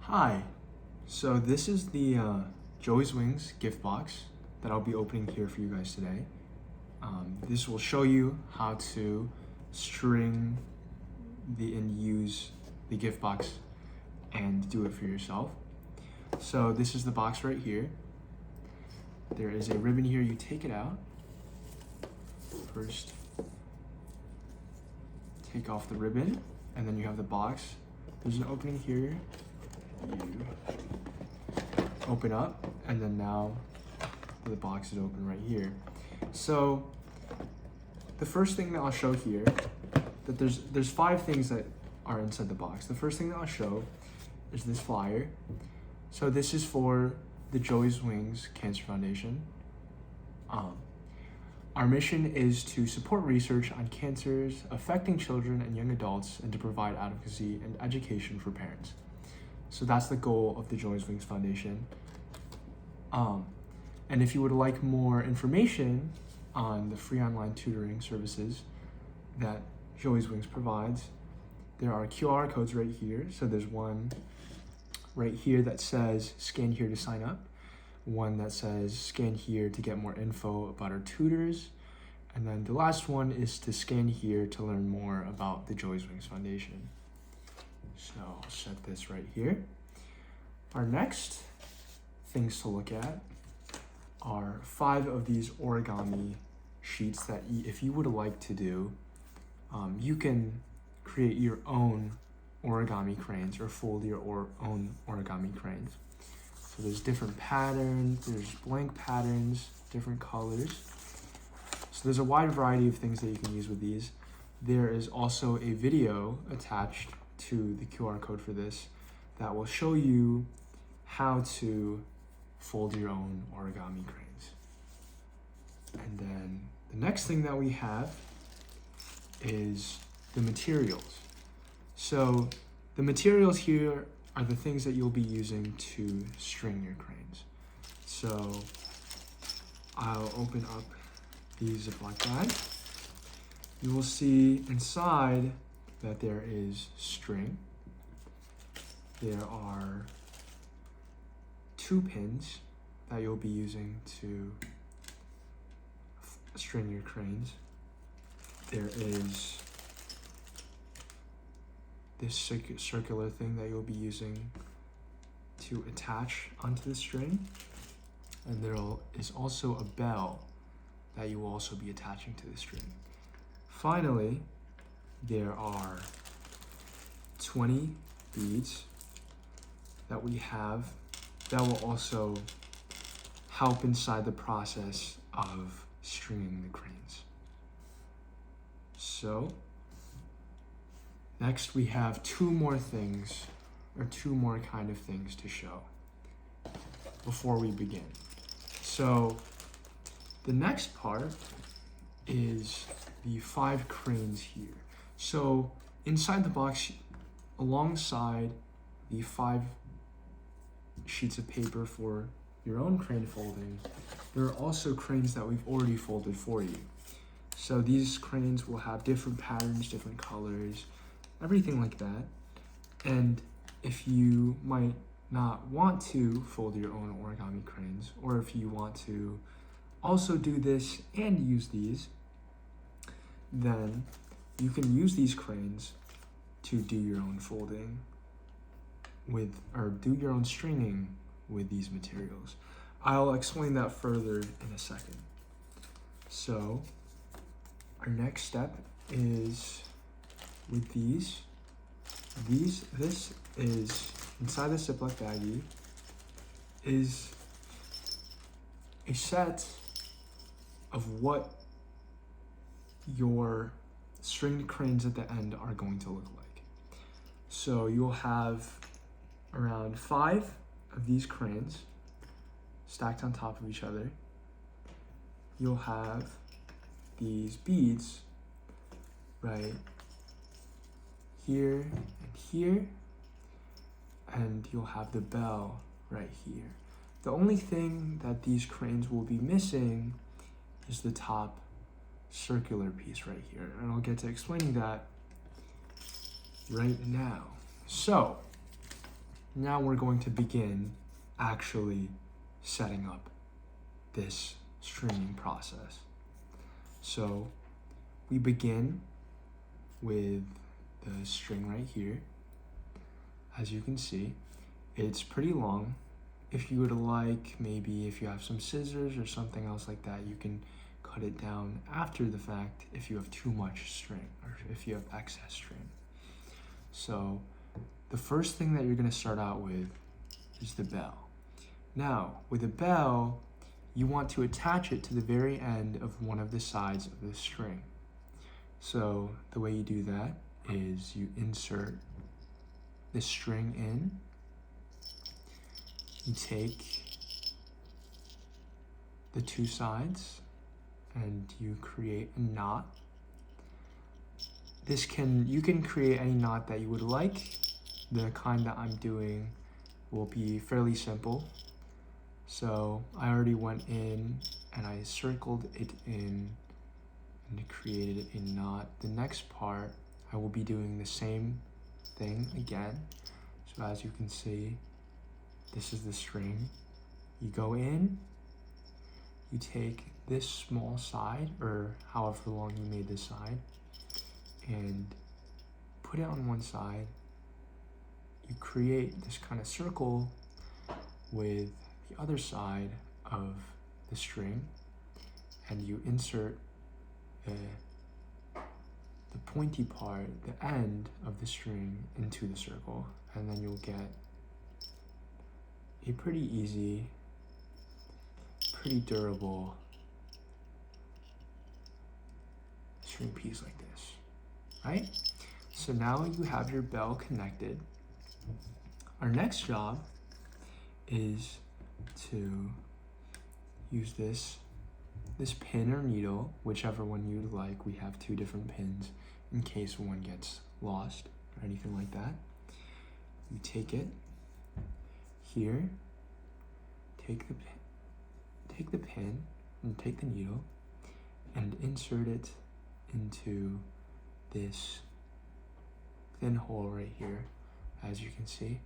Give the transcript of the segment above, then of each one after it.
Hi, so this is the Joey's Wings gift box that I'll be opening here for you guys today. This will show you how to string and use the gift box and do it for yourself. So this is the box right here. There is a ribbon here, you take it out. First, take off the ribbon, and then you have the box. There's an opening here. You open up, and then now the box is open right here. So the first thing that I'll show here, that there's 5 things that are inside the box. The first thing that I'll show is this flyer. So this is for the Joey's Wings Cancer Foundation. Our mission is to support research on cancers affecting children and young adults and to provide advocacy and education for parents. So that's the goal of the Joey's Wings Foundation. And if you would like more information on the free online tutoring services that Joey's Wings provides, there are QR codes right here. So there's one right here that says scan here to sign up, one that says scan here to get more info about our tutors, and then the last one is to scan here to learn more about the Joey's Wings Foundation. So I'll set this right here. Our next things to look at are 5 of these origami sheets that if you would like to do, you can create your own origami cranes or fold your own origami cranes. So there's different patterns, there's blank patterns, different colors. So there's a wide variety of things that you can use with these. There is also a video attached to the QR code for this that will show you how to fold your own origami cranes. And then the next thing that we have is the materials. So the materials here are the things that you'll be using to string your cranes. So I'll open up the Ziploc bag. You will see inside that there is string. There are 2 pins that you'll be using to string your cranes. There is this circular thing that you'll be using to attach onto the string. And there is also a bell that you will also be attaching to the string. Finally, there are 20 beads that we have that will also help inside the process of stringing the cranes. So next we have 2 more things, or 2 more kind of things to show before we begin. So the next part is the 5 cranes here. So inside the box, alongside the 5 sheets of paper for your own crane folding, there are also cranes that we've already folded for you. So these cranes will have different patterns, different colors, everything like that. And if you might not want to fold your own origami cranes, or if you want to also do this and use these, then you can use these cranes to do your own folding with, or do your own stringing with these materials. I'll explain that further in a second. So our next step is with these. This is inside the Ziploc baggie is a set of what your stringed cranes at the end are going to look like. So you'll have around 5 of these cranes stacked on top of each other. You'll have these beads right here and here, and you'll have the bell right here. The only thing that these cranes will be missing is the top circular piece right here. And I'll get to explaining that right now. So now we're going to begin actually setting up this stringing process. So we begin with the string right here. As you can see, it's pretty long. If you would like, maybe if you have some scissors or something else like that, you can cut it down after the fact if you have too much string or if you have excess string. So the first thing that you're going to start out with is the bell. Now, with a bell, you want to attach it to the very end of one of the sides of the string. So the way you do that is you insert the string in, you take the two sides and you create a knot. You can create any knot that you would like. The kind that I'm doing will be fairly simple. So I already went in and I circled it in and created a knot. The next part, I will be doing the same thing again. So as you can see, this is the string. You go in, you take this small side, or however long you made this side, and put it on one side. You create this kind of circle with the other side of the string, and you insert the pointy part, the end of the string, into the circle, and then you'll get a pretty easy, pretty durable string piece like this, right? So now you have your bell connected. Our next job is to use this pin or needle, whichever one you like. We have two different pins in case one gets lost or anything like that. You take it here, take the pin and take the needle and insert it into this thin hole right here. As you can see,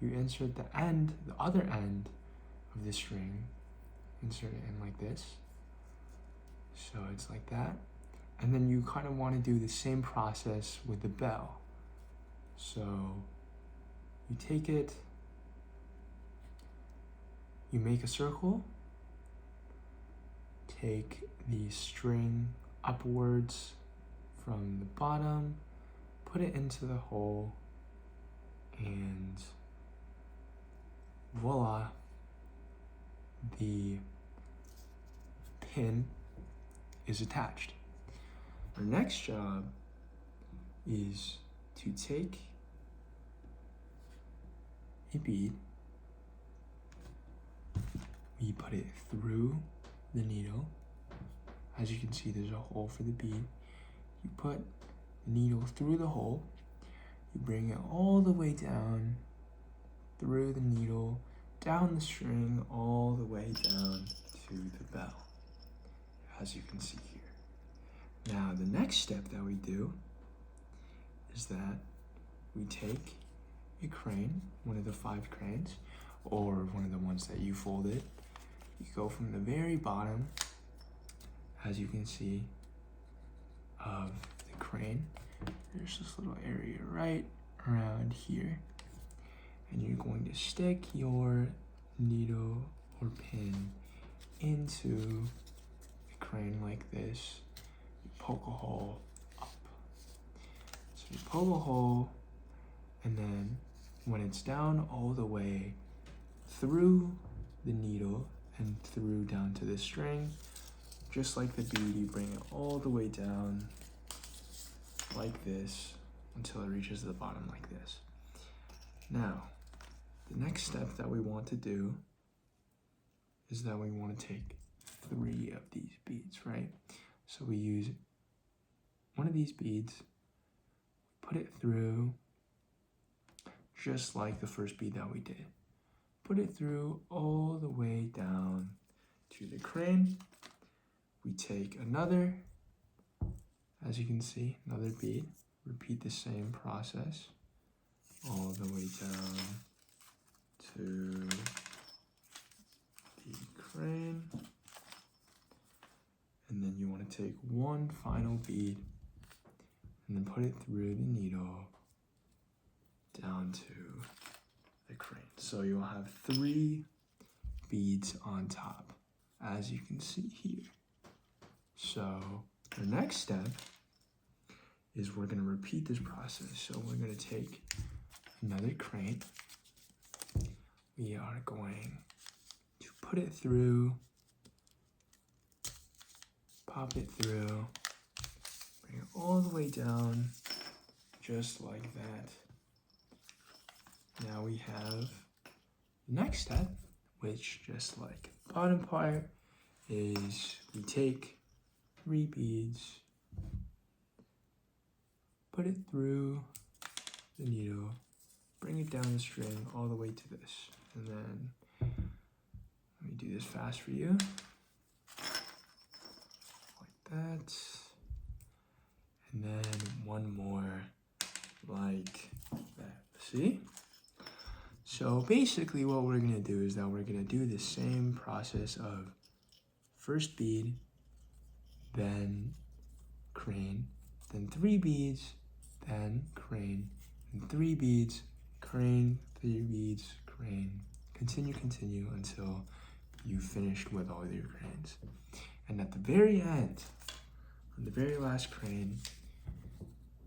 you insert the other end of the string, insert it in like this. So it's like that. And then you kind of want to do the same process with the bell. So you take it, you make a circle, take the string upwards from the bottom, put it into the hole, and voila, the pin is attached. Our next job is to take a bead, we put it through the needle. As you can see, there's a hole for the bead. You put the needle through the hole, you bring it all the way down through the needle, down the string, all the way down to the bell, as you can see here. Now, the next step that we do is that we take a crane, one of the 5 cranes, or one of the ones that you folded. You go from the very bottom, as you can see, of the crane. There's this little area right around here, and you're going to stick your needle or pin into the crane like this. You poke a hole up. So you poke a hole, and then when it's down all the way through the needle and through down to the string, just like the bead, you bring it all the way down like this until it reaches the bottom like this. Now, the next step that we want to do is that we want to take 3 of these beads, right? So we use one of these beads, put it through just like the first bead that we did. Put it through all the way down to the crane. We take another as you can see, another bead. Repeat the same process all the way down to the crane. And then you want to take one final bead and then put it through the needle down to the crane. So you'll have 3 beads on top, as you can see here. So the next step is we're going to repeat this process. So we're going to take another crane. We are going to put it through, pop it through, bring it all the way down, just like that. Now we have the next step, which, just like the bottom part, is we take 3 beads, put it through the needle, bring it down the string all the way to this. And then, let me do this fast for you. Like that. And then one more like that. See? So basically what we're going to do is that we're going to do the same process of first bead, then crane, then 3 beads, then crane, and 3 beads, crane, 3 beads, crane. Continue until you finished with all of your cranes. And at the very end, on the very last crane,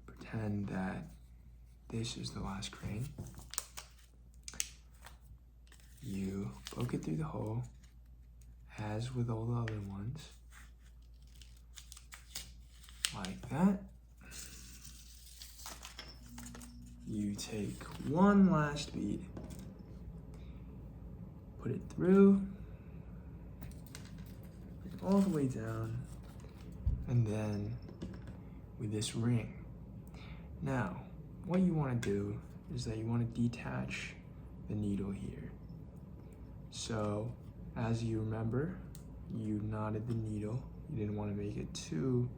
pretend that this is the last crane. You poke it through the hole, as with all the other ones, like that. You take one last bead, put it through, bring it all the way down, and then with this ring. Now, what you want to do is that you want to detach the needle here. So, as you remember, you knotted the needle. You didn't want to make it too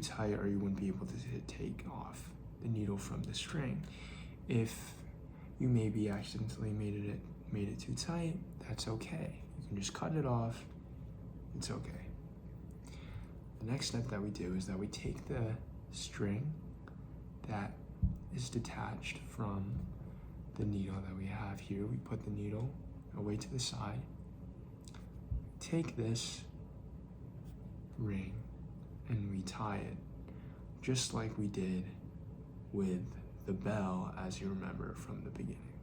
tight, or you wouldn't be able to take off the needle from the string. If you maybe accidentally made it too tight, that's okay. You can just cut it off. It's okay. The next step that we do is that we take the string that is detached from the needle that we have here. We put the needle away to the side. Take this ring and we tie it just like we did with the bell, as you remember from the beginning.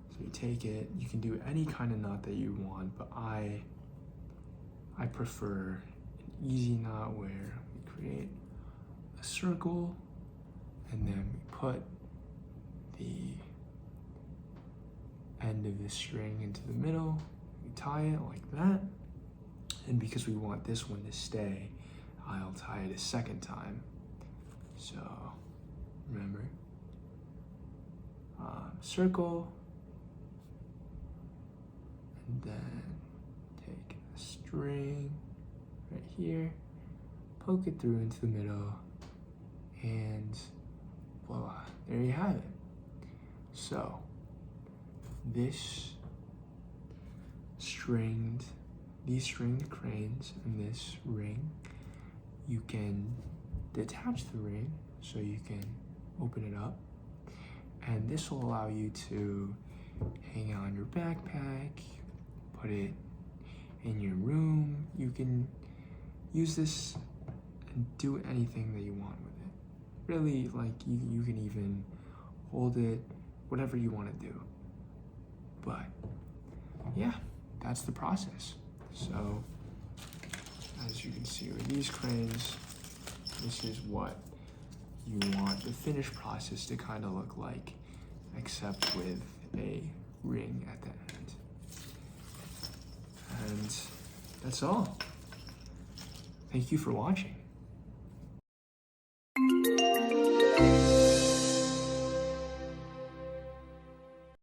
So you take it, you can do any kind of knot that you want, but I prefer an easy knot where we create a circle and then we put the end of the string into the middle, we tie it like that, and because we want this one to stay, I'll tie it a second time. So remember, circle, and then take a string right here, poke it through into the middle, and voila, there you have it. So these stringed cranes and this ring, you can detach the ring so you can open it up, and this will allow you to hang it on your backpack, put it in your room. You can use this and do anything that you want with it. Really, like you can even hold it, whatever you want to do. But yeah, that's the process. So as you can see with these cranes, this is what you want the finished process to kind of look like, except with a ring at the end. And that's all. Thank you for watching.